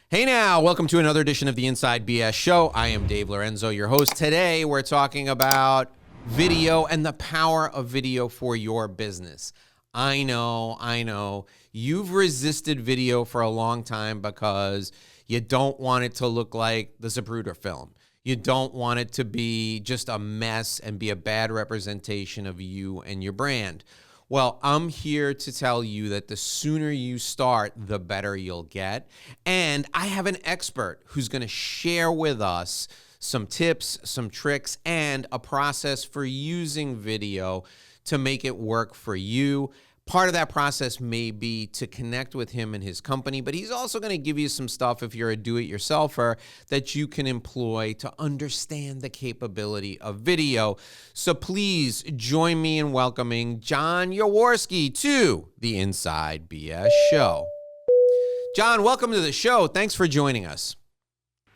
Hey now, welcome to another edition of the Inside BS Show. I am Dave Lorenzo, your host. Today, we're talking about video and the power of video for your business. I know. You've resisted video for a long time because you don't want it to look like the Zapruder film. You don't want it to be just a mess and be a bad representation of you and your brand. Well, I'm here to tell you that the sooner you start, the better you'll get. And I have an expert who's going to share with us some tips, some tricks, and a process for using video to make it work for you. Part of that process may be to connect with him and his company, but he's also going to give you some stuff if you're a do-it-yourselfer that you can employ to understand the capability of video. So please join me in welcoming John Yaworsky to the Inside BS Show. John, welcome to the show. Thanks for joining us.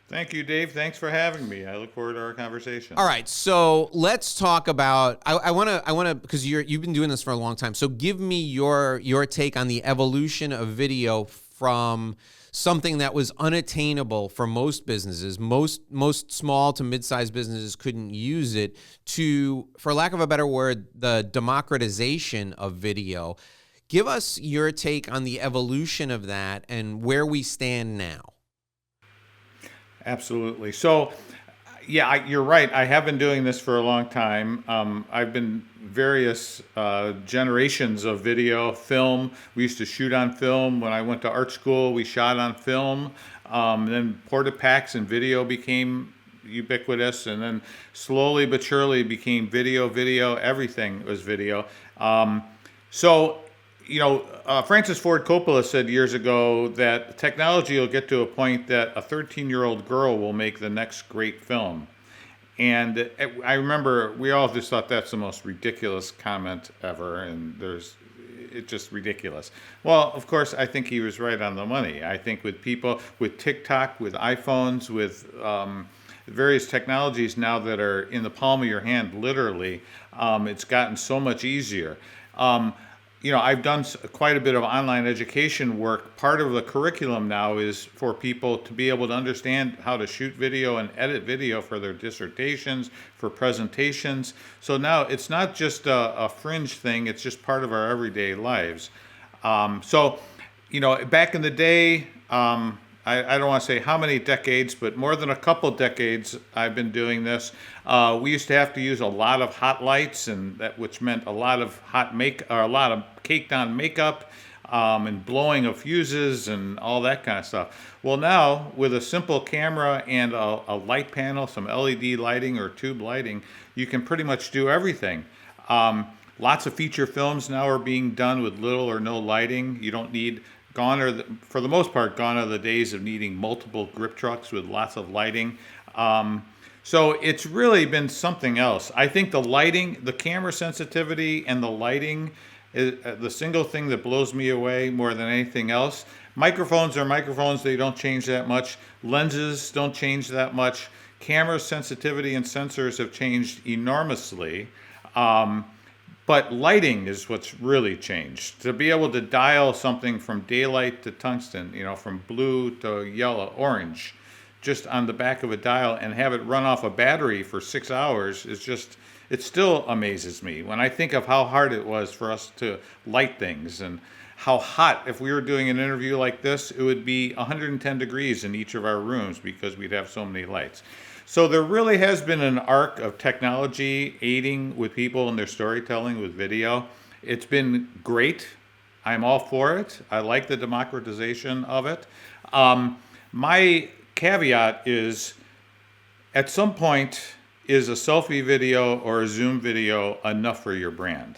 Thank you, Dave. Thanks for having me. I look forward to our conversation. All right, so let's talk about. I want to because you've been doing this for a long time. So give me your take on the evolution of video from something that was unattainable for most businesses. Most small to mid-sized businesses couldn't use it to, for lack of a better word, the democratization of video. Give us your take on the evolution of that and where we stand now. Absolutely. So, yeah, you're right. I have been doing this for a long time. I've been various generations of video, film. We used to shoot on film. When I went to art school, we shot on film. Then Portapaks and video became ubiquitous, and then slowly but surely became video. Everything was video. Francis Ford Coppola said years ago that technology will get to a point that a 13-year-old girl will make the next great film. And I remember we all just thought that's the most ridiculous comment ever, and it's just ridiculous. Well, of course, I think he was right on the money. I think with people, with TikTok, with iPhones, with various technologies now that are in the palm of your hand, literally, it's gotten so much easier. I've done quite a bit of online education work. Part of the curriculum now is for people to be able to understand how to shoot video and edit video for their dissertations, for presentations. So now it's not just a fringe thing, it's just part of our everyday lives. Back in the day, I don't want to say how many decades, but more than a couple decades I've been doing this. We used to have to use a lot of hot lights, which meant a lot of a lot of caked on makeup, and blowing of fuses and all that kind of stuff. Well, now with a simple camera and a light panel, some LED lighting or tube lighting, you can pretty much do everything. Lots of feature films now are being done with little or no lighting. You don't need for the most part, gone are the days of needing multiple grip trucks with lots of lighting. So it's really been something else. I think the lighting, the camera sensitivity and the lighting is the single thing that blows me away more than anything else. Microphones are microphones. They don't change that much. Lenses don't change that much. Camera sensitivity and sensors have changed enormously. But lighting is what's really changed. To be able to dial something from daylight to tungsten, from blue to yellow, orange, just on the back of a dial and have it run off a battery for 6 hours it still amazes me. When I think of how hard it was for us to light things and how hot, if we were doing an interview like this, it would be 110 degrees in each of our rooms because we'd have so many lights. So there really has been an arc of technology aiding with people in their storytelling with video. It's been great. I'm all for it. I like the democratization of it. My caveat is, at some point, is a selfie video or a Zoom video enough for your brand?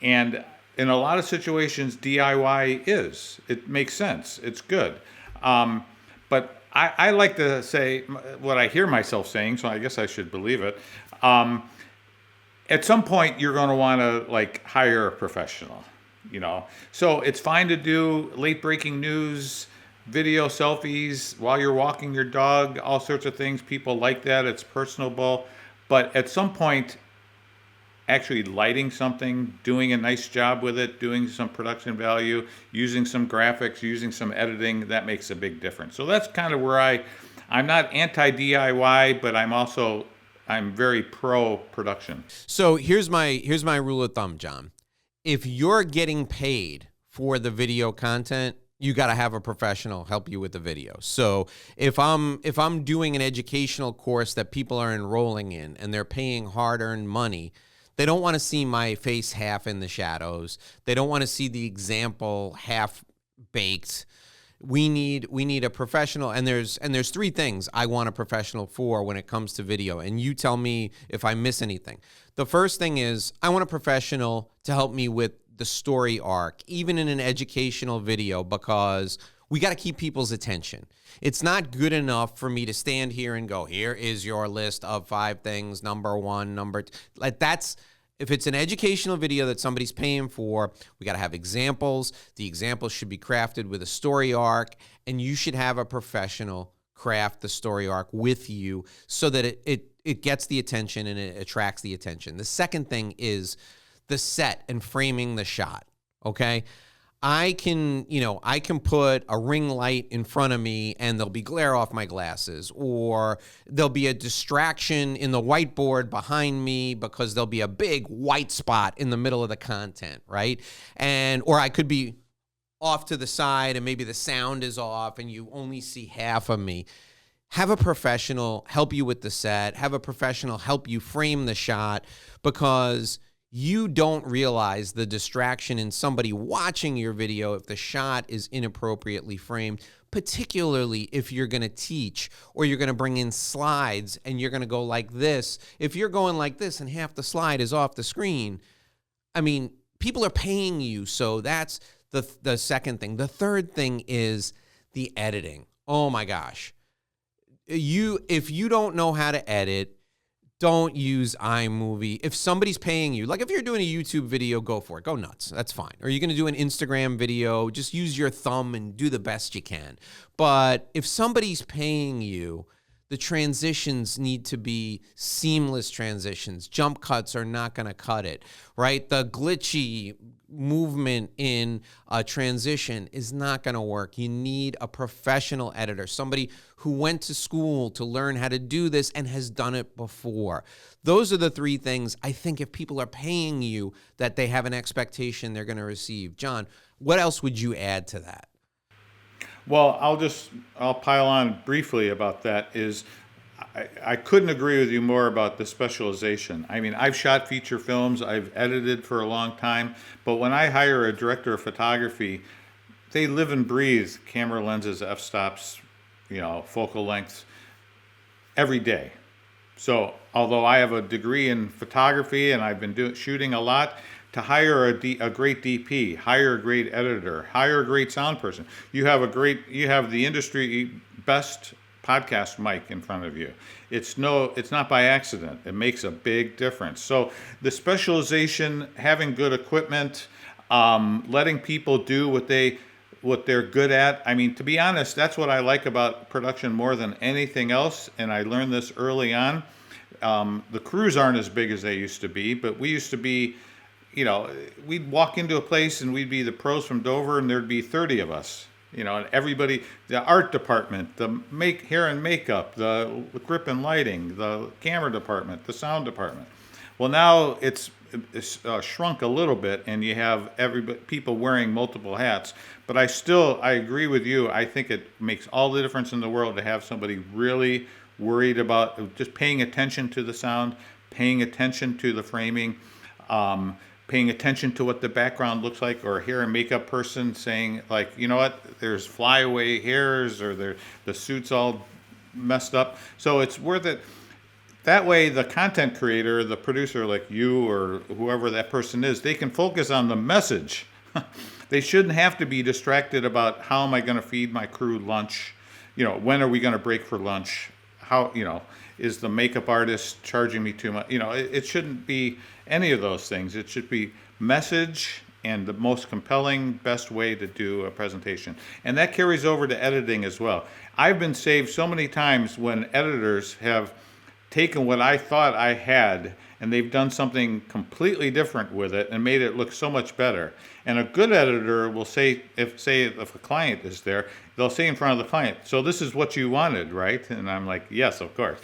And in a lot of situations, DIY is. It makes sense. It's good. But I like to say what I hear myself saying, so I guess I should believe it. At some point, you're going to want to hire a professional, So it's fine to do late breaking news, video selfies while you're walking your dog, all sorts of things. People like that. It's personable. But at some point, actually lighting something, doing a nice job with it, doing some production value, using some graphics, using some editing, that makes a big difference. So that's kind of where I'm not anti DIY, but I'm very pro production. So here's my rule of thumb, John. If you're getting paid for the video content, you got to have a professional help you with the video. So if I'm doing an educational course that people are enrolling in and they're paying hard-earned money, they don't want to see my face half in the shadows. They don't want to see the example half baked. We need a professional, and there's three things I want a professional for when it comes to video, and you tell me if I miss anything. The first thing is I want a professional to help me with the story arc, even in an educational video, because we got to keep people's attention. It's not good enough for me to stand here and go, here is your list of 5 things, number 1, number 2. Like that's, if it's an educational video that somebody's paying for, we got to have examples. The examples should be crafted with a story arc, and you should have a professional craft the story arc with you so that it gets the attention and it attracts the attention. The second thing is the set and framing the shot, okay? I can put a ring light in front of me and there'll be glare off my glasses, or there'll be a distraction in the whiteboard behind me because there'll be a big white spot in the middle of the content, right? Or I could be off to the side and maybe the sound is off and you only see half of me. Have a professional help you with the set. Have a professional help you frame the shot, because you don't realize the distraction in somebody watching your video if the shot is inappropriately framed, particularly if you're going to teach or you're going to bring in slides and you're going to go like this. If you're going like this and half the slide is off the screen, I mean, people are paying you. So that's the second thing. The third thing is the editing. Oh my gosh. If you don't know how to edit, don't use iMovie. If somebody's paying you, like if you're doing a YouTube video, go for it. Go nuts. That's fine. Or you're going to do an Instagram video, just use your thumb and do the best you can. But if somebody's paying you, the transitions need to be seamless transitions. Jump cuts are not going to cut it, right? The glitchy movement in a transition is not going to work. You need a professional editor, somebody who went to school to learn how to do this and has done it before. Those are the 3 things I think if people are paying you that they have an expectation they're going to receive. John, what else would you add to that? Well, I'll pile on briefly about that. I couldn't agree with you more about the specialization. I mean, I've shot feature films, I've edited for a long time, but when I hire a director of photography, they live and breathe camera lenses, f-stops, focal lengths every day. So although I have a degree in photography and I've been shooting a lot, to hire a great DP, hire a great editor, hire a great sound person. You have the industry best podcast mic in front of you. It's not by accident. It makes a big difference. So the specialization, having good equipment, letting people do what they're good at. I mean, to be honest, that's what I like about production more than anything else. And I learned this early on. The crews aren't as big as they used to be, but we used to be, we'd walk into a place and we'd be the pros from Dover and there'd be 30 of us, and everybody, the art department, the hair and makeup, the grip and lighting, the camera department, the sound department. Well, now it's shrunk a little bit and you have people wearing multiple hats, but I agree with you. I think it makes all the difference in the world to have somebody really worried about just paying attention to the sound, paying attention to the framing, paying attention to what the background looks like, or a hair and makeup person saying, like, you know what, there's flyaway hairs, or the suit's all messed up. So it's worth it. That way, the content creator, the producer like you or whoever that person is, they can focus on the message. They shouldn't have to be distracted about how am I going to feed my crew lunch? When are we going to break for lunch? How, is the makeup artist charging me too much? It shouldn't be any of those things. It should be message and the most compelling, best way to do a presentation. And that carries over to editing as well. I've been saved so many times when editors have taken what I thought I had, and they've done something completely different with it and made it look so much better. And a good editor will say, if a client is there, they'll say in front of the client, "So this is what you wanted, right?" And I'm like, "Yes, of course,"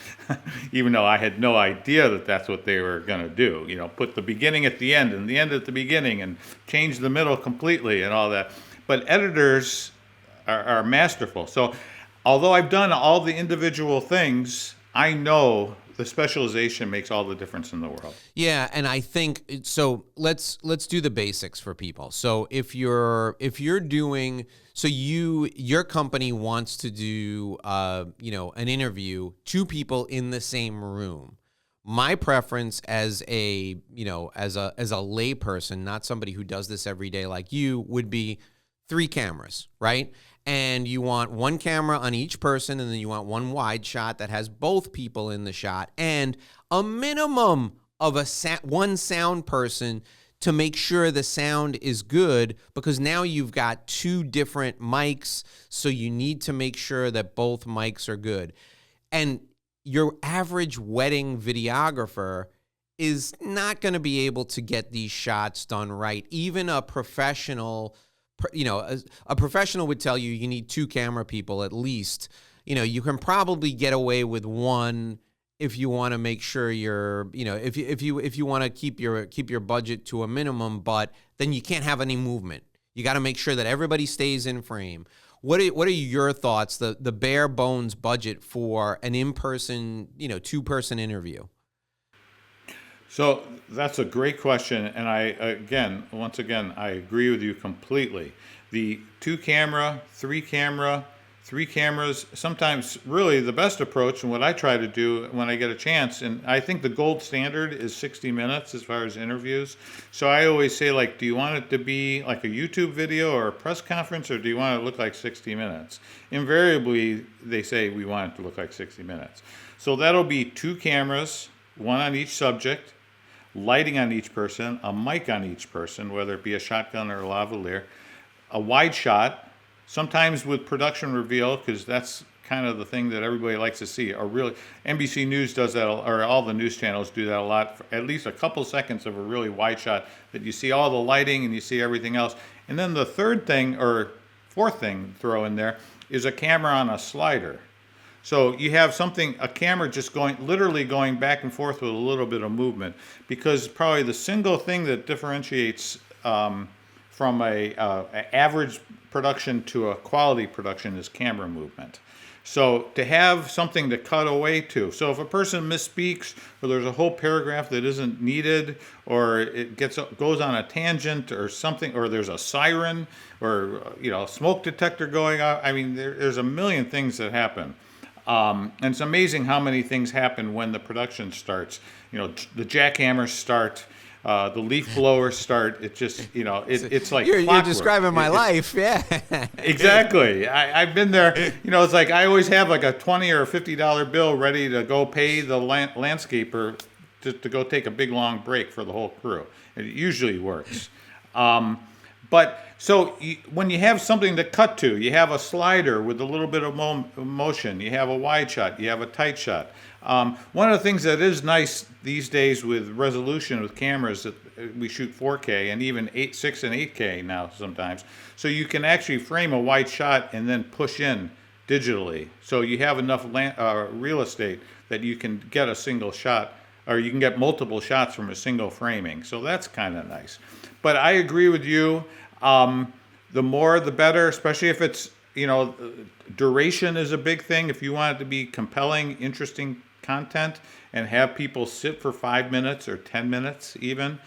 even though I had no idea that that's what they were going to do. You know, put the beginning at the end and the end at the beginning, and change the middle completely and all that. But editors are masterful. So, although I've done all the individual things, I know the specialization makes all the difference in the world. Yeah, and I think so. Let's do the basics for people. So if you're doing, so your company wants to do an interview, two people in the same room. My preference as a layperson, not somebody who does this every day like you, would be 3 cameras, right? And you want one camera on each person, and then you want one wide shot that has both people in the shot, and a minimum of one sound person to make sure the sound is good, because now you've got 2 different mics, so you need to make sure that both mics are good. And your average wedding videographer is not going to be able to get these shots done right. Even a professional, a professional would tell you need 2 camera people at least. You can probably get away with 1 if you want to make sure you're, if you want to keep your budget to a minimum, but then you can't have any movement. You got to make sure that everybody stays in frame. What are your thoughts, the bare bones budget for an in-person, 2-person interview? So that's a great question, and once again, I agree with you completely. The 2 camera, 3 camera, 3 cameras, sometimes really the best approach, and what I try to do when I get a chance, and I think the gold standard is 60 minutes as far as interviews. So I always say, like, do you want it to be like a YouTube video or a press conference, or do you want it to look like 60 minutes? Invariably, they say we want it to look like 60 minutes. So that'll be 2 cameras, 1 on each subject, lighting on each person, a mic on each person, whether it be a shotgun or a lavalier, a wide shot, sometimes with production reveal, because that's kind of the thing that everybody likes to see. Or really, NBC News does that, or all the news channels do that a lot. For at least a couple seconds of a really wide shot that you see all the lighting and you see everything else. And then the third thing, or fourth thing, throw in there is a camera on a slider. So you have a camera just literally going back and forth with a little bit of movement, because probably the single thing that differentiates from a average production to a quality production is camera movement. So to have something to cut away to. So if a person misspeaks, or there's a whole paragraph that isn't needed, or it goes on a tangent or something, or there's a siren, or a smoke detector going off. I mean, there's a million things that happen. And it's amazing how many things happen when the production starts. The jackhammers start, the leaf blowers start. It just, it's like you're describing my life, yeah. Exactly. I've been there. It's like I always have like a $20 or $50 bill ready to go pay the landscaper to go take a big long break for the whole crew. It usually works. But so when you have something to cut to, you have a slider with a little bit of motion, you have a wide shot, you have a tight shot. One of the things that is nice these days with resolution with cameras, that we shoot 4K and even 6 and 8K now sometimes, so you can actually frame a wide shot and then push in digitally. So you have enough real estate that you can get a single shot, or you can get multiple shots from a single framing. So that's kind of nice. But I agree with you. The more, the better, especially if it's, duration is a big thing. If you want it to be compelling, interesting content and have people sit for 5 minutes or 10 minutes even,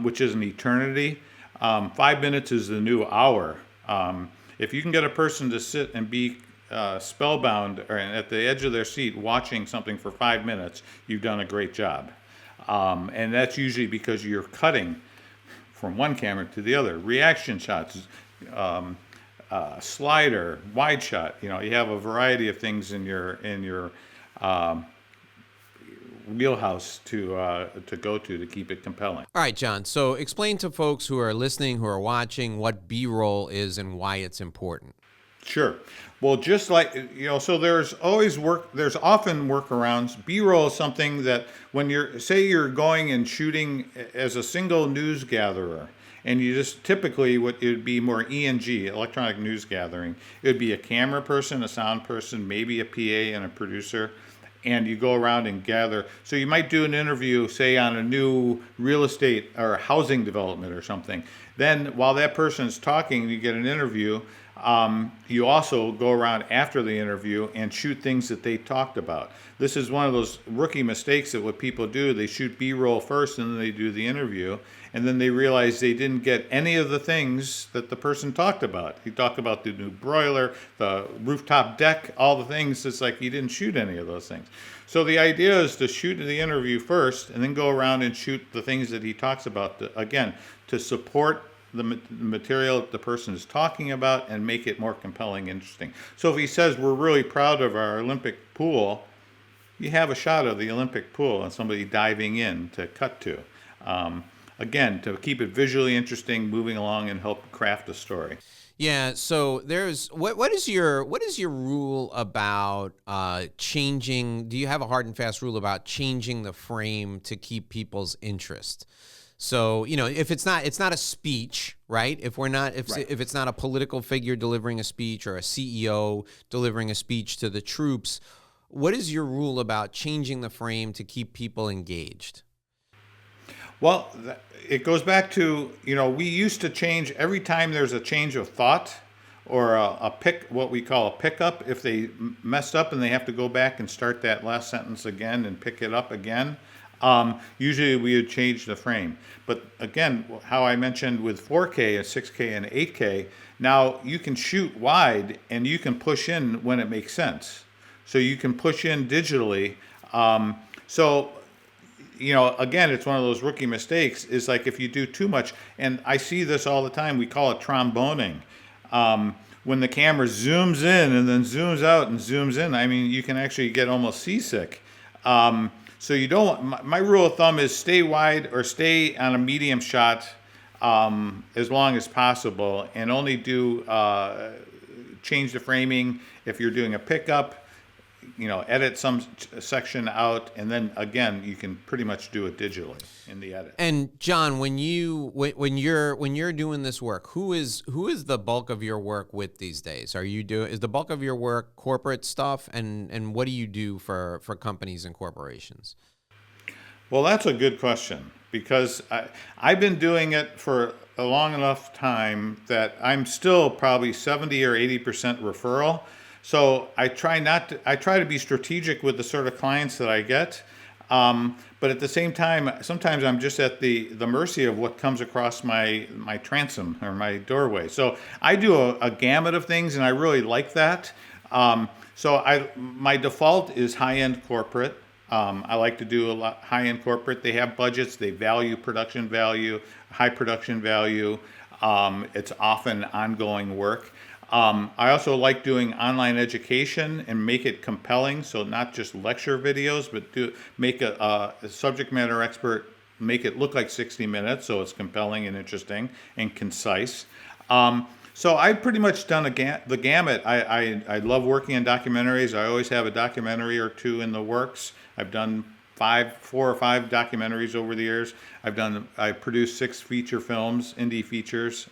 which is an eternity, 5 minutes is the new hour. If you can get a person to sit and be spellbound or at the edge of their seat watching something for 5 minutes, you've done a great job. And that's usually because you're cutting from one camera to the other. Reaction shots, slider, wide shot. You have a variety of things in your wheelhouse to go to keep it compelling. All right, John. So explain to folks who are listening, who are watching, what B-roll is and why it's important. Sure. Well, just like, so there's often workarounds. B-roll is something that when say you're going and shooting as a single news gatherer, and you just typically what it would be more ENG, electronic news gathering. It would be a camera person, a sound person, maybe a PA and a producer, and you go around and gather. So you might do an interview, say on a new real estate or housing development or something. Then while that person's talking, you get an interview. You also go around after the interview and shoot things that they talked about. This is one of those rookie mistakes that what people do. They shoot B-roll first and then they do the interview. And then they realize they didn't get any of the things that the person talked about. He talked about the new broiler, the rooftop deck, all the things. It's like he didn't shoot any of those things. So the idea is to shoot the interview first and then go around and shoot the things that he talks about, again, to support the material the person is talking about and make it more compelling, interesting. So if he says, we're really proud of our Olympic pool, you have a shot of the Olympic pool and somebody diving in to cut to. Again, to keep it visually interesting, moving along and help craft a story. Yeah. So there's what is your rule about changing? Do you have a hard and fast rule about changing the frame to keep people's interest? So, if it's not a speech, right? If it's not a political figure delivering a speech or a CEO delivering a speech to the troops, what is your rule about changing the frame to keep people engaged? Well, it goes back to, we used to change every time there's a change of thought or what we call a pickup. If they messed up and they have to go back and start that last sentence again and pick it up again, usually we would change the frame. But again, how I mentioned with 4K and 6K and 8K, now you can shoot wide and you can push in when it makes sense. So you can push in digitally. Again, it's one of those rookie mistakes, is like if you do too much, and I see this all the time, we call it tromboning. When the camera zooms in and then zooms out and zooms in, I mean, you can actually get almost seasick. So you don't, my rule of thumb is stay wide or stay on a medium shot as long as possible, and only do change the framing if you're doing a pickup, edit some section out, and then again you can pretty much do it digitally in the edit. And John, when you're doing this work, who is the bulk of your work with these days? Is the bulk of your work corporate stuff, and what do you do for companies and corporations? Well, that's a good question, because I've been doing it for a long enough time that I'm still probably 70 or 80% referral. So I try to be strategic with the sort of clients that I get. But at the same time, sometimes I'm just at the mercy of what comes across my transom or my doorway. So I do a gamut of things, and I really like that. My default is high-end corporate. I like to do a lot high-end corporate. They have budgets. They value production value, high production value. It's often ongoing work. I also like doing online education and make it compelling, so not just lecture videos, but make a subject matter expert, make it look like 60 minutes, so it's compelling and interesting and concise. So I've pretty much done the gamut. I love working on documentaries. I always have a documentary or two in the works. I've done 4 or 5 documentaries over the years. I produced 6 feature films, indie features,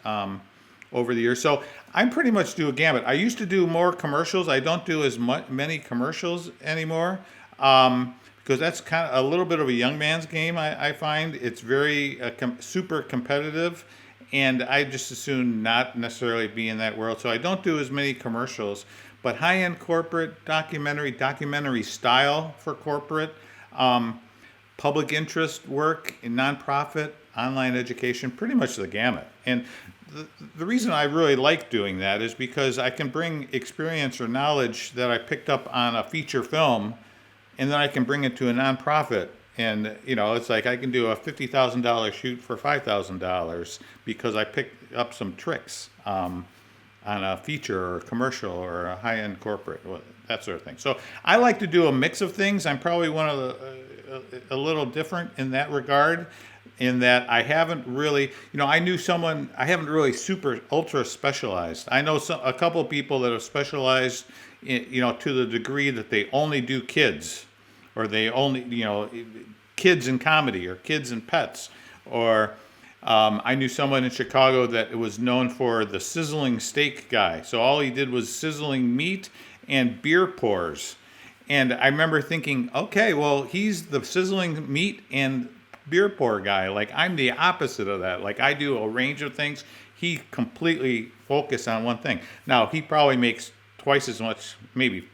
over the years. So I pretty much do a gamut. I used to do more commercials. I don't do as many commercials anymore, because that's kind of a little bit of a young man's game. I find it's very super competitive, and I just assume not necessarily be in that world. So I don't do as many commercials, but high-end corporate documentary style for corporate, public interest work in nonprofit, online education, pretty much the gamut. And the reason I really like doing that is because I can bring experience or knowledge that I picked up on a feature film, and then I can bring it to a nonprofit. And, it's like I can do a $50,000 shoot for $5,000 because I picked up some tricks on a feature or a commercial or a high-end corporate, that sort of thing. So I like to do a mix of things. I'm probably a little different in that regard. in that I haven't really, I knew someone, I haven't really super ultra specialized. I know a couple of people that have specialized, to the degree that they only do kids, or they only, kids in comedy or kids and pets, or I knew someone in Chicago that was known for the sizzling steak guy. So all he did was sizzling meat and beer pours. And I remember thinking, okay, well, he's the sizzling meat and beer pour guy. Like, I'm the opposite of that. Like, I do a range of things. He completely focused on one thing. Now, he probably makes twice as much, maybe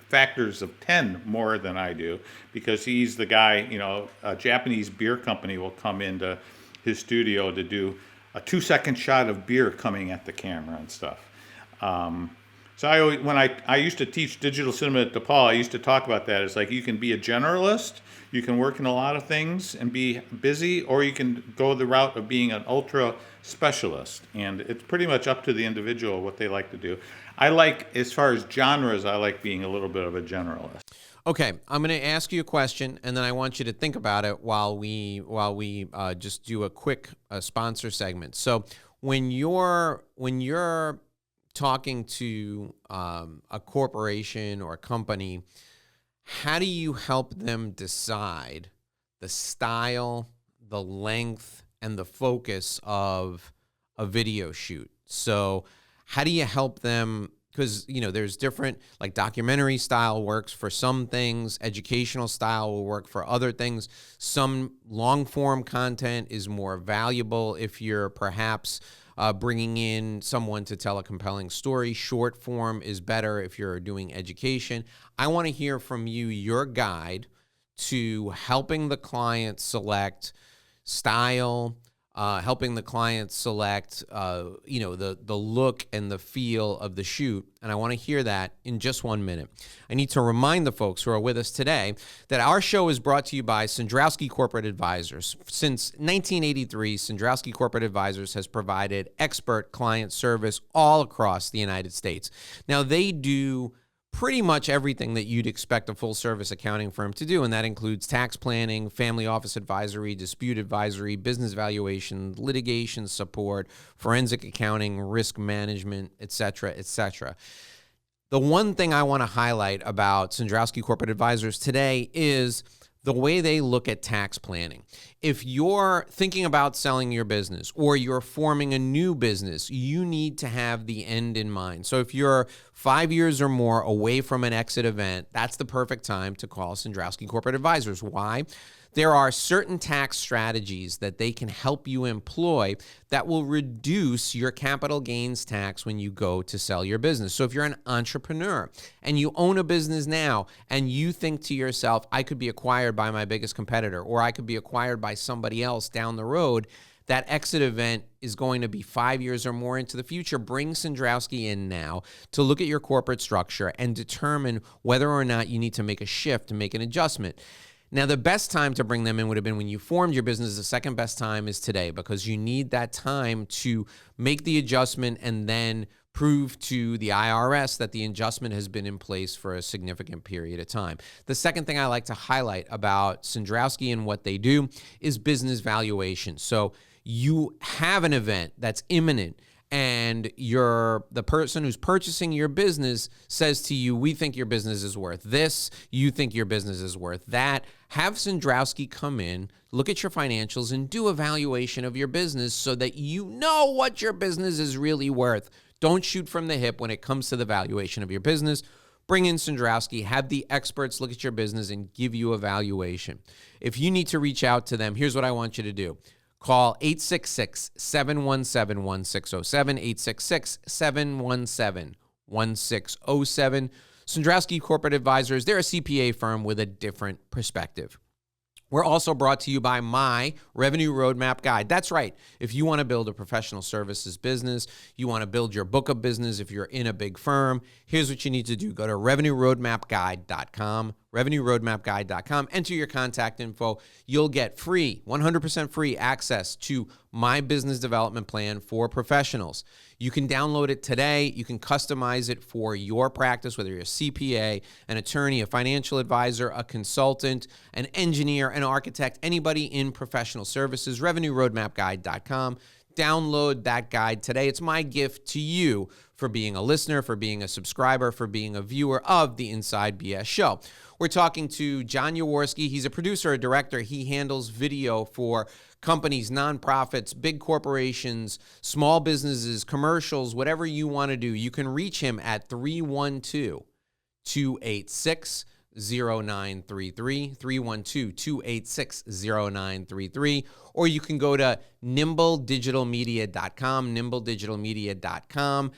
factors of 10 more than I do, because he's the guy, a Japanese beer company will come into his studio to do a 2-second shot of beer coming at the camera and stuff. So I always, when I used to teach digital cinema at DePaul, I used to talk about that. It's like, you can be a generalist, you can work in a lot of things and be busy, or you can go the route of being an ultra specialist. And it's pretty much up to the individual what they like to do. I like, as far as genres, I like being a little bit of a generalist. Okay, I'm going to ask you a question, and then I want you to think about it while we just do a quick sponsor segment. So when you're talking to a corporation or a company, how do you help them decide the style, the length, and the focus of a video shoot? So how do you help them? Because, there's different, like, documentary style works for some things, educational style will work for other things. Some long form content is more valuable if you're perhaps bringing in someone to tell a compelling story. Short form is better if you're doing education. I want to hear from you your guide to helping the client select style, helping the client select, the look and the feel of the shoot. And I want to hear that in just 1 minute. I need to remind the folks who are with us today that our show is brought to you by Sandrowski Corporate Advisors. Since 1983, Sandrowski Corporate Advisors has provided expert client service all across the United States. Now, they do pretty much everything that you'd expect a full-service accounting firm to do, and that includes tax planning, family office advisory, dispute advisory, business valuation, litigation support, forensic accounting, risk management, et cetera, et cetera. The one thing I want to highlight about Sandrowski Corporate Advisors today is the way they look at tax planning. If you're thinking about selling your business or you're forming a new business, you need to have the end in mind. So if you're 5 years or more away from an exit event, that's the perfect time to call Sandrowski Corporate Advisors. Why? There are certain tax strategies that they can help you employ that will reduce your capital gains tax when you go to sell your business. So if you're an entrepreneur and you own a business now and you think to yourself, I could be acquired by my biggest competitor, or I could be acquired by somebody else down the road, that exit event is going to be 5 years or more into the future. Bring Sandrowski in now to look at your corporate structure and determine whether or not you need to make a shift, to make an adjustment. Now, the best time to bring them in would have been when you formed your business. The second best time is today, because you need that time to make the adjustment and then prove to the IRS that the adjustment has been in place for a significant period of time. The second thing I like to highlight about Sandrowski and what they do is business valuation. So you have an event that's imminent, and the person who's purchasing your business says to you, we think your business is worth this, you think your business is worth that. Have Sandrowski come in, look at your financials, and do a valuation of your business so that you know what your business is really worth. Don't shoot from the hip when it comes to the valuation of your business. Bring in Sandrowski, have the experts look at your business and give you a valuation. If you need to reach out to them, here's what I want you to do. Call 866-717-1607, 866-717-1607. Sandrowski Corporate Advisors, they're a CPA firm with a different perspective. We're also brought to you by my Revenue Roadmap Guide. That's right. If you want to build a professional services business, you want to build your book of business if you're in a big firm, here's what you need to do. Go to revenueroadmapguide.com, revenueroadmapguide.com. Enter your contact info. You'll get free, 100% free access to my business development plan for professionals. You can download it today. You can customize it for your practice, whether you're a CPA, an attorney, a financial advisor, a consultant, an engineer, an architect, anybody in professional services. revenueroadmapguide.com. Download that guide today. It's my gift to you for being a listener, for being a subscriber, for being a viewer of the Inside BS Show. We're talking to John Yaworsky. He's a producer, a director. He handles video for companies, nonprofits, big corporations, small businesses, commercials, whatever you want to do. You can reach him at 312-286-0933, 312-286-0933, or you can go to nimbledigitalmedia.com, nimbledigitalmedia.com.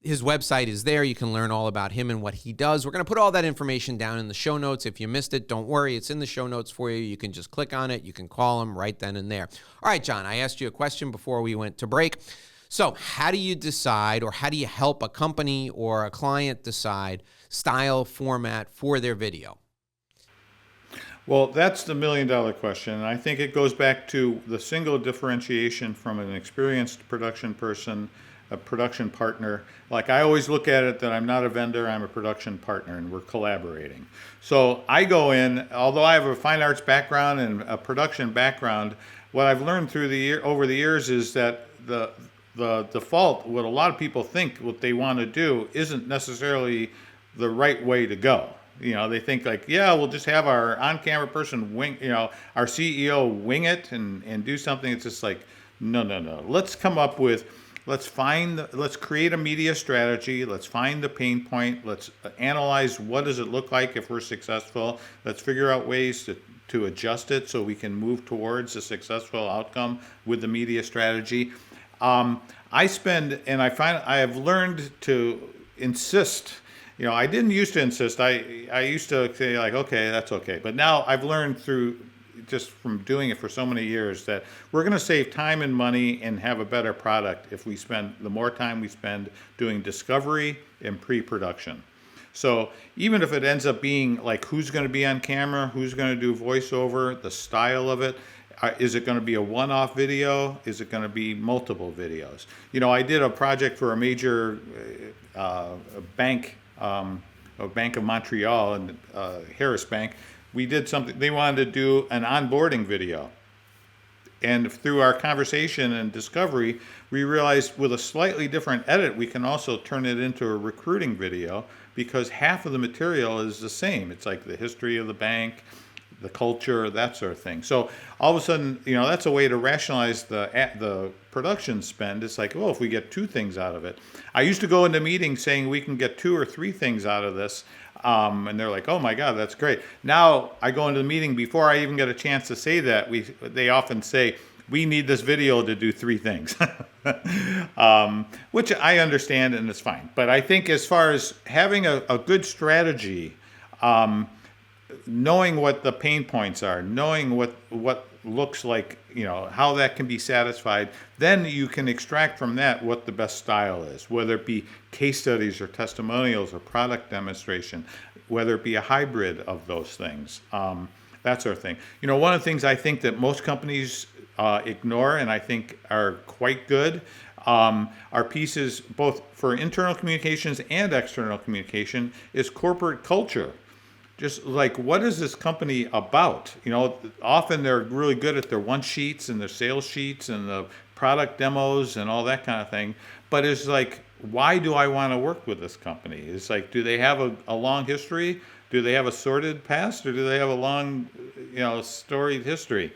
His website is there. You can learn all about him and what he does. We're going to put all that information down in the show notes. If you missed it, don't worry. It's in the show notes for you. You can just click on it. You can call him right then and there. All right, John, I asked you a question before we went to break. So how do you decide, or how do you help a company or a client decide style, format for their video? Well, that's the million-dollar question. And I think it goes back to the single differentiation from an experienced production person, a production partner. Like, I always look at it that I'm not a vendor, I'm a production partner, and we're collaborating. So I go in, although I have a fine arts background and a production background, what I've learned over the years is that the default, what a lot of people think what they want to do, isn't necessarily the right way to go. You know, they think like, yeah, we'll just have our on-camera person wing, our CEO wing it and do something. It's just like, no. Let's create a media strategy. Let's find the pain point. Let's analyze what does it look like if we're successful. Let's figure out ways to adjust it so we can move towards a successful outcome with the media strategy. I have learned to insist. I didn't used to insist. I used to say like, okay, that's okay. But now I've learned just from doing it for so many years that we're going to save time and money and have a better product if we spend the more time we spend doing discovery and pre-production. So even if it ends up being like who's going to be on camera, who's going to do voiceover, the style of it, is it going to be a one-off video? Is it going to be multiple videos? I did a project for a major bank, Bank of Montreal and Harris Bank. We did something, they wanted to do an onboarding video. And through our conversation and discovery, we realized with a slightly different edit, we can also turn it into a recruiting video because half of the material is the same. It's like the history of the bank, the culture, that sort of thing. So all of a sudden, that's a way to rationalize the production spend. It's like, well, if we get two things out of it. I used to go into meetings saying we can get 2 or 3 things out of this. And they're like, oh my God, that's great. Now I go into the meeting before I even get a chance to say that. They often say, we need this video to do 3 things, which I understand and it's fine. But I think as far as having a good strategy, knowing what the pain points are, knowing what looks like, how that can be satisfied, then you can extract from that what the best style is, whether it be case studies or testimonials or product demonstration, whether it be a hybrid of those things, that sort of thing. One of the things I think that most companies ignore and I think are quite good are pieces both for internal communications and external communication is corporate culture. Just like, what is this company about? Often they're really good at their one sheets and their sales sheets and the product demos and all that kind of thing. But it's like, why do I want to work with this company? It's like, do they have a long history? Do they have a sordid past? Or do they have a long, storied history?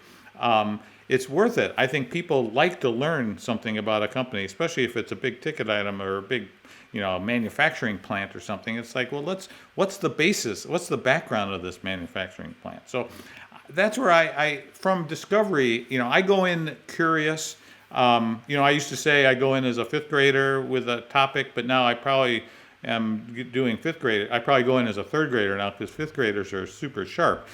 It's worth it. I think people like to learn something about a company, especially if it's a big ticket item or a big manufacturing plant or something. It's like, well, what's the basis? What's the background of this manufacturing plant? So that's where I from discovery, I go in curious. I used to say I go in as a 5th grader with a topic, but now I probably am doing 5th grade. I probably go in as a 3rd grader now because 5th graders are super sharp.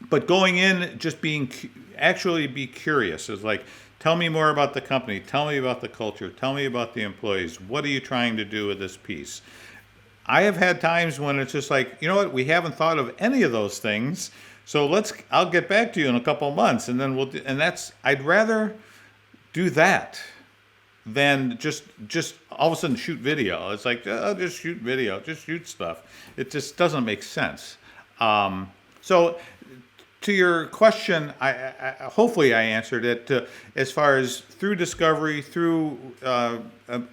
But going in, just be curious is like, tell me more about the company. Tell me about the culture. Tell me about the employees. What are you trying to do with this piece? I have had times when it's just like, you know what, we haven't thought of any of those things. So I'll get back to you in a couple of months, and then I'd rather do that than just all of a sudden shoot video. It's like, just shoot video, just shoot stuff. It just doesn't make sense. So to your question, I hopefully I answered it. As far as through discovery, through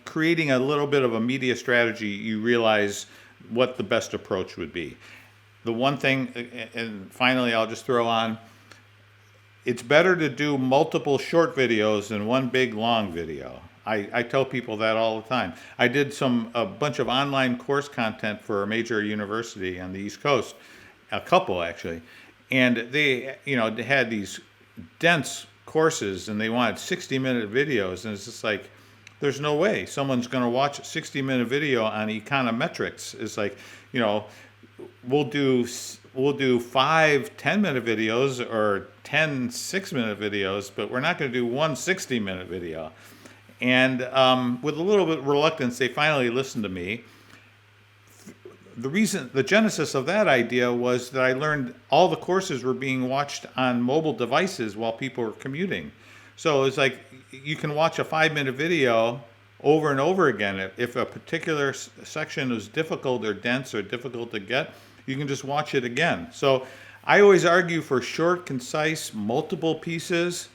creating a little bit of a media strategy, you realize what the best approach would be. The one thing, and finally I'll just throw on, it's better to do multiple short videos than one big long video. I tell people that all the time. I did a bunch of online course content for a major university on the East Coast, a couple actually, and they had these dense courses and they wanted 60-minute videos, and it's just like, there's no way someone's going to watch a 60-minute video on econometrics. It's like, we'll do 5 10-minute videos or 10 6-minute videos, but we're not going to do one 60-minute video. And with a little bit of reluctance, they finally listened to me. The genesis of that idea was that I learned all the courses were being watched on mobile devices while people were commuting. So it's like you can watch a 5-minute video over and over again. If a particular section is difficult or dense or difficult to get, you can just watch it again. So I always argue for short, concise, multiple pieces.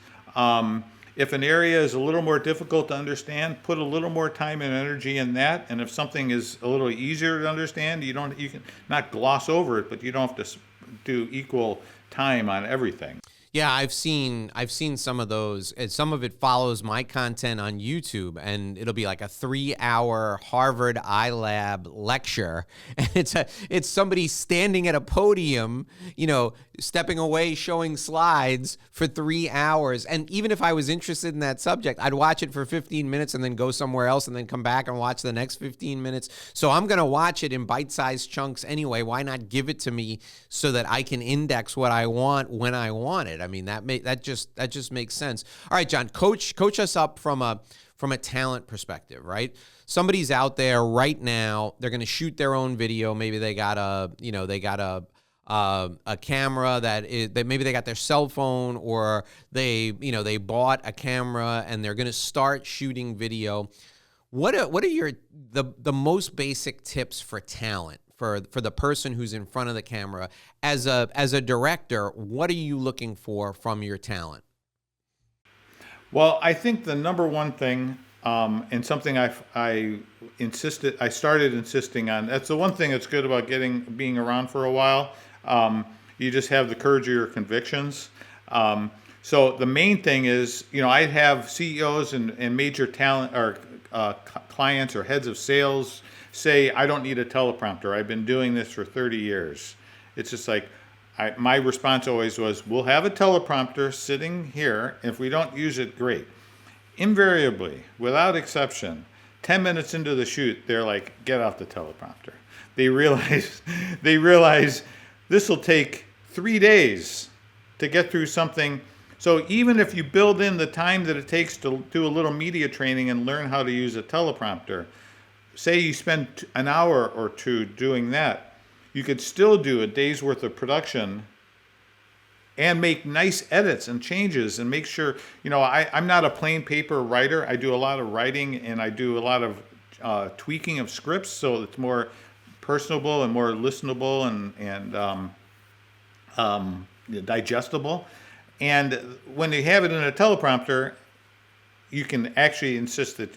If an area is a little more difficult to understand, put a little more time and energy in that. And if something is a little easier to understand, you can not gloss over it, but you don't have to do equal time on everything. Yeah, I've seen some of those, and some of it follows my content on YouTube, and it'll be like a 3-hour Harvard iLab lecture, and it's somebody standing at a podium, stepping away, showing slides for 3 hours. And even if I was interested in that subject, I'd watch it for 15 minutes and then go somewhere else and then come back and watch the next 15 minutes. So I'm going to watch it in bite-sized chunks anyway. Why not give it to me so that I can index what I want when I want it? I mean, that just makes sense. All right, John, coach us up from a talent perspective, right? Somebody's out there right now, they're going to shoot their own video. Maybe they got a camera maybe they got their cell phone, or they bought a camera and they're going to start shooting video. What are the most basic tips for talent? For the person who's in front of the camera, as a director, what are you looking for from your talent? Well, I think the number one thing, and something I started insisting on. That's the one thing that's good about being around for a while. You just have the courage of your convictions. So the main thing is, I have CEOs and major talent or clients or heads of sales say, I don't need a teleprompter. I've been doing this for 30 years. It's just like, my response always was, we'll have a teleprompter sitting here. If we don't use it, great. Invariably, without exception, 10 minutes into the shoot, they're like, get off the teleprompter. They realize this will take 3 days to get through something. So even if you build in the time that it takes to do a little media training and learn how to use a teleprompter, say you spend an hour or two doing that, you could still do a day's worth of production and make nice edits and changes and make sure, I'm not a plain paper writer. I do a lot of writing and I do a lot of tweaking of scripts so it's more personable and more listenable and digestible. And when you have it in a teleprompter, you can actually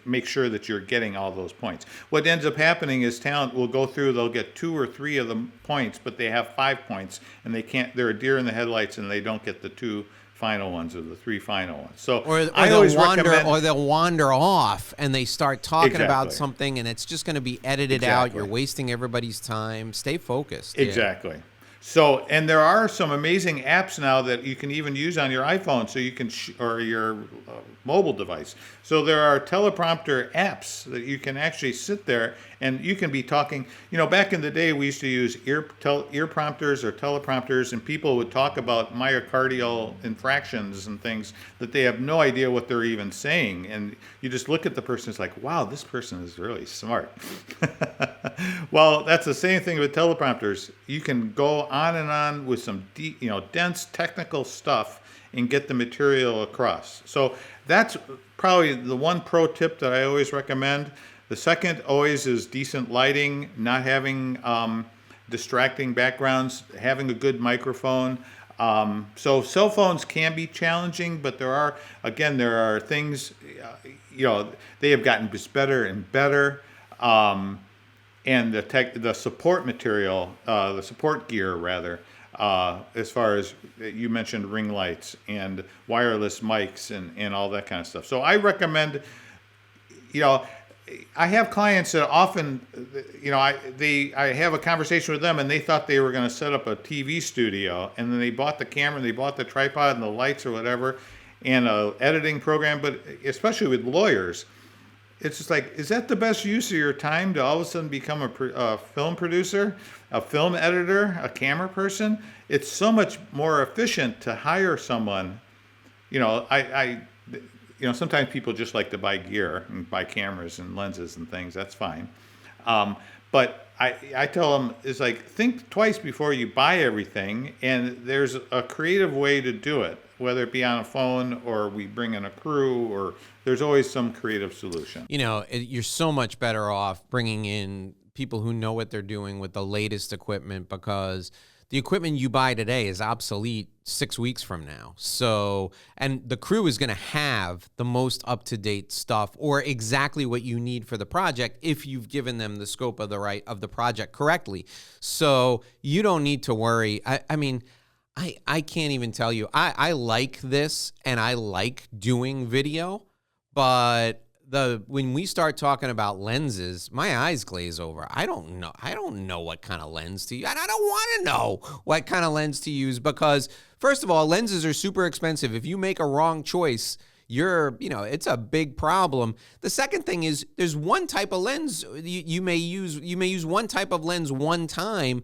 make sure that you're getting all those points. What ends up happening is talent will go through, they'll get 2 or 3 of the points, but they have 5 points, and they're a deer in the headlights, and they don't get the 2 final ones or the 3 final ones. So they'll wander off and they start talking about something, and it's just going to be edited out. You're wasting everybody's time. Stay focused. Exactly. Yeah. So, and there are some amazing apps now that you can even use on your iPhone, so you can or your mobile device. So there are teleprompter apps that you can actually sit there and you can be talking. Back in the day, we used to use ear prompters or teleprompters, and people would talk about myocardial infractions and things that they have no idea what they're even saying. And you just look at the person, it's like, wow, this person is really smart. Well, that's the same thing with teleprompters. You can go on and on with some deep, dense technical stuff and get the material across. So that's probably the one pro tip that I always recommend. The second always is decent lighting, not having distracting backgrounds, having a good microphone. So cell phones can be challenging, but there are things, they have gotten just better and better. And the support material, the support gear rather, as far as you mentioned ring lights and wireless mics and all that kind of stuff. So I recommend, I have clients that often, I have a conversation with them and they thought they were going to set up a TV studio, and then they bought the camera and they bought the tripod and the lights or whatever and a editing program. But especially with lawyers, it's just like, is that the best use of your time to all of a sudden become a film producer, a film editor, a camera person? It's so much more efficient to hire someone. Sometimes people just like to buy gear and buy cameras and lenses and things. That's fine. But I tell them, it's like, think twice before you buy everything. And there's a creative way to do it, whether it be on a phone or we bring in a crew, or there's always some creative solution. You're so much better off bringing in people who know what they're doing with the latest equipment, because the equipment you buy today is obsolete 6 weeks from now. So, and the crew is going to have the most up-to-date stuff or exactly what you need for the project if you've given them the scope of the project correctly. So you don't need to worry. I can't even tell you. I like this and I like doing video, but when we start talking about lenses, my eyes glaze over. I don't know what kind of lens to use. And I don't want to know what kind of lens to use, because first of all, lenses are super expensive. If you make a wrong choice, it's a big problem. The second thing is, there's one type of lens you may use one type of lens one time.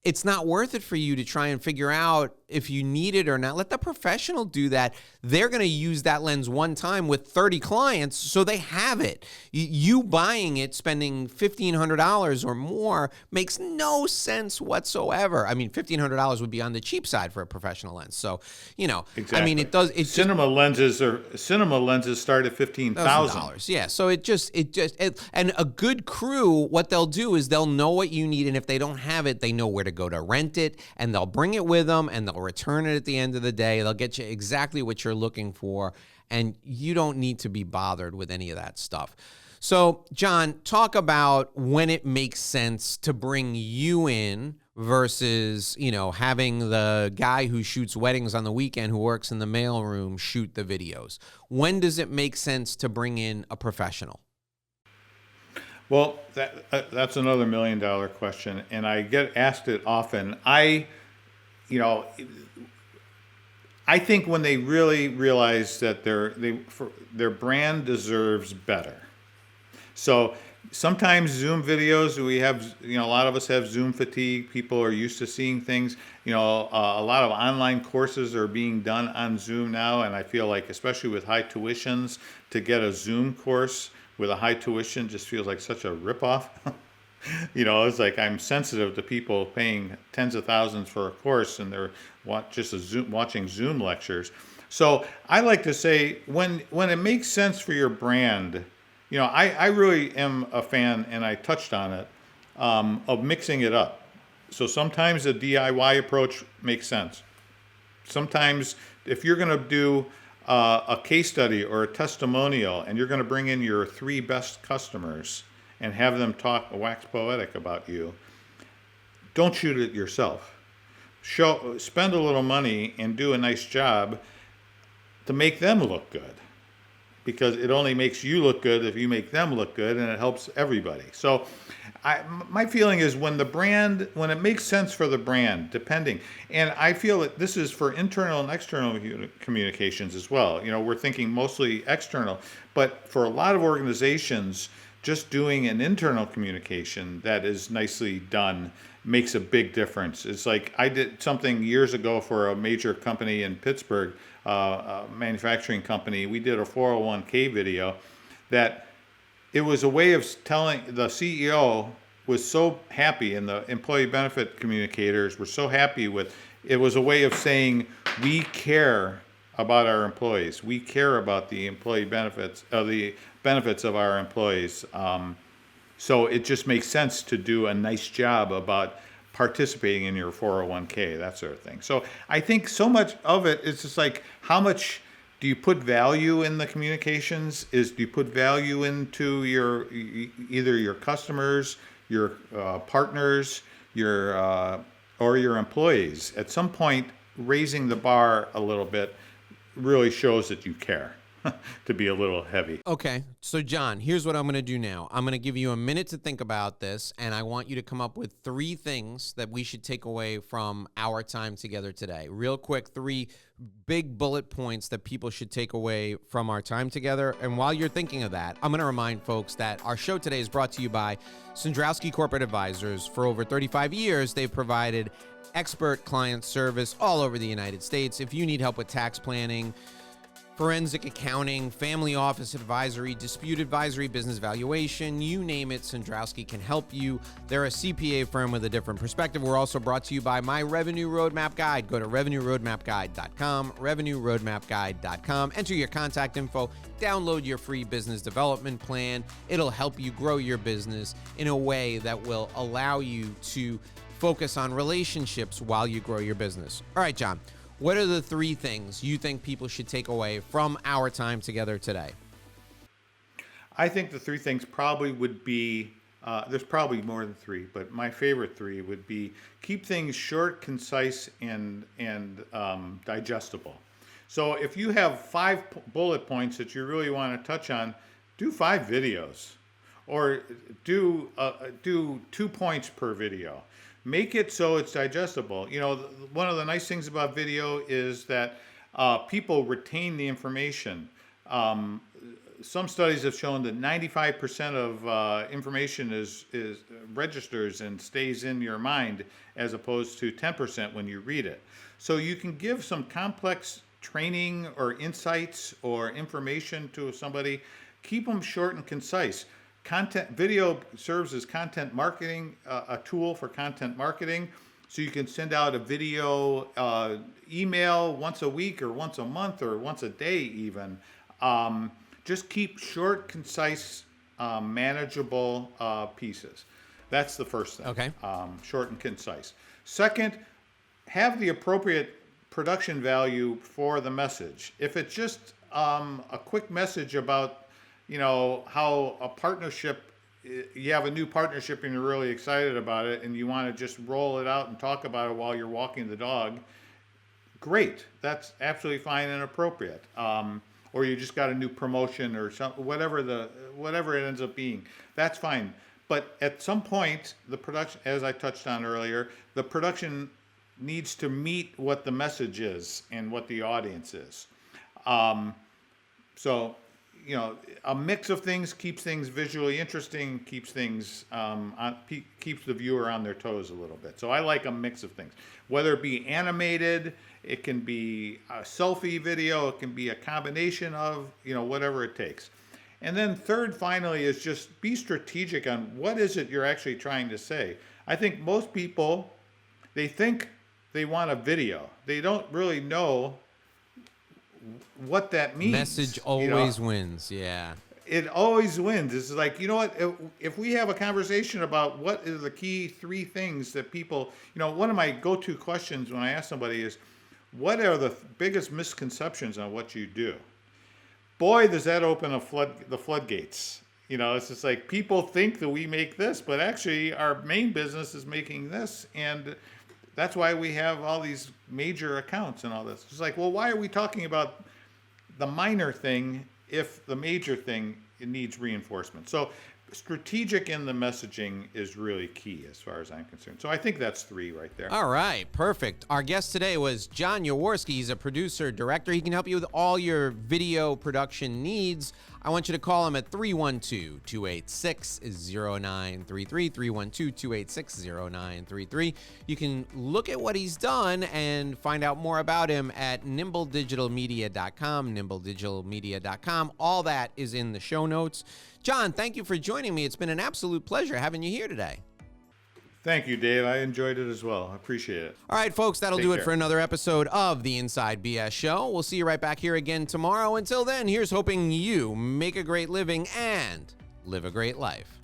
It's not worth it for you to try and figure out if you need it or not. Let the professional do that. They're going to use that lens one time with 30 clients, so they have it. You buying it, spending $1,500 or more, makes no sense whatsoever. I mean, $1,500 would be on the cheap side for a professional lens. So, Exactly. I mean, it does. Cinema lenses start at $15,000. Yeah. So and a good crew, what they'll do is they'll know what you need, and if they don't have it, they know where to go to rent it, and they'll bring it with them, and they'll return it at the end of the day. They'll get you exactly what you're looking for, and you don't need to be bothered with any of that stuff. So, John, talk about when it makes sense to bring you in versus, having the guy who shoots weddings on the weekend, who works in the mailroom, shoot the videos. When does it make sense to bring in a professional? Well, that's another $1 million question, and I get asked it often. I think when they really realize that their brand deserves better. So sometimes Zoom videos, we have, a lot of us have Zoom fatigue. People are used to seeing things. A lot of online courses are being done on Zoom now, and I feel like, especially with high tuitions, to get a Zoom course with a high tuition just feels like such a ripoff. It's like, I'm sensitive to people paying tens of thousands for a course and they're watching Zoom lectures. So I like to say, when it makes sense for your brand, I really am a fan, and I touched on it, of mixing it up. So sometimes the DIY approach makes sense. Sometimes if you're going to do a case study or a testimonial, and you're going to bring in your 3 best customers and have them talk wax poetic about you, don't shoot it yourself. Spend a little money and do a nice job to make them look good, because it only makes you look good if you make them look good, and it helps everybody. So my feeling is, when it makes sense for the brand, depending, and I feel that this is for internal and external communications as well. We're thinking mostly external, but for a lot of organizations, just doing an internal communication that is nicely done makes a big difference. It's like, I did something years ago for a major company in Pittsburgh, a manufacturing company. We did a 401k video that it was a way of telling the CEO was so happy, and the employee benefit communicators were so happy with it. Was a way of saying we care about our employees. We care about the employee benefits, the benefits of our employees. So it just makes sense to do a nice job about participating in your 401k, that sort of thing. So I think so much of it is just like, how much do you put value in the communications? Do you put value into your either your customers, your partners, or your employees? At some point, raising the bar a little bit really shows that you care. To be a little heavy. Okay, so John, here's what I'm going to do now. I'm going to give you a minute to think about this, and I want you to come up with 3 things that we should take away from our time together today. Real quick, 3 big bullet points that people should take away from our time together. And while you're thinking of that, I'm going to remind folks that our show today is brought to you by Sandrowski Corporate Advisors. For over 35 years, they've provided expert client service all over the United States. If you need help with tax planning, forensic accounting, family office advisory, dispute advisory, business valuation, you name it, Sandrowski can help you. They're a CPA firm with a different perspective. We're also brought to you by My Revenue Roadmap Guide. Go to revenueroadmapguide.com, revenueroadmapguide.com. Enter your contact info, download your free business development plan. It'll help you grow your business in a way that will allow you to focus on relationships while you grow your business. All right, John. What are the 3 things you think people should take away from our time together today? I think the 3 things probably would be, there's probably more than 3, but my favorite 3 would be keep things short, concise, and digestible. So if you have 5 bullet points that you really want to touch on, do 5 videos, or do 2 points per video. Make it so it's digestible. You know, one of the nice things about video is that people retain the information. Some studies have shown that 95% of information is registers and stays in your mind, as opposed to 10% when you read it. So you can give some complex training or insights or information to somebody. Keep them short and concise. Video serves as content marketing, a tool for content marketing. So you can send out a video email once a week or once a month or once a day even. Just keep short, concise, manageable pieces. That's the first thing. Okay. Short and concise. Second, have the appropriate production value for the message. If it's just a quick message about, you know, how a partnership, you have a new partnership and you're really excited about it and you want to just roll it out and talk about it while you're walking the dog, great. That's absolutely fine and appropriate. Or you just got a new promotion or something, whatever it ends up being, that's fine. But at some point, the production, as I touched on earlier, the production needs to meet what the message is and what the audience is. So, you know, a mix of things keeps things visually interesting, keeps things keeps the viewer on their toes a little bit. So I like a mix of things, whether it be animated, it can be a selfie video, it can be a combination of, you know, whatever it takes. And then third, finally, is just be strategic on what is it you're actually trying to say. I think most people, they think they want a video. They don't really know what that means. Message always wins. Yeah. It always wins. It's like, you know what, if we have a conversation about what is the key 3 things that people, you know, one of my go-to questions when I ask somebody is, what are the biggest misconceptions on what you do? Boy, does that open the floodgates. You know, it's just like, people think that we make this, but actually our main business is making this, and that's why we have all these major accounts and all this. It's like, well, why are we talking about the minor thing if the major thing needs reinforcement? So strategic in the messaging is really key as far as I'm concerned. So I think that's 3 right there. All right, perfect. Our guest today was John Yaworsky. He's a producer, director. He can help you with all your video production needs. I want you to call him at 312-286-0933, 312-286-0933. You can look at what he's done and find out more about him at nimbledigitalmedia.com, nimbledigitalmedia.com. All that is in the show notes. John, thank you for joining me. It's been an absolute pleasure having you here today. Thank you, Dave. I enjoyed it as well. I appreciate it. All right, folks, that'll Take do it care. for another episode of the Inside BS Show. We'll see you right back here again tomorrow. Until then, here's hoping you make a great living and live a great life.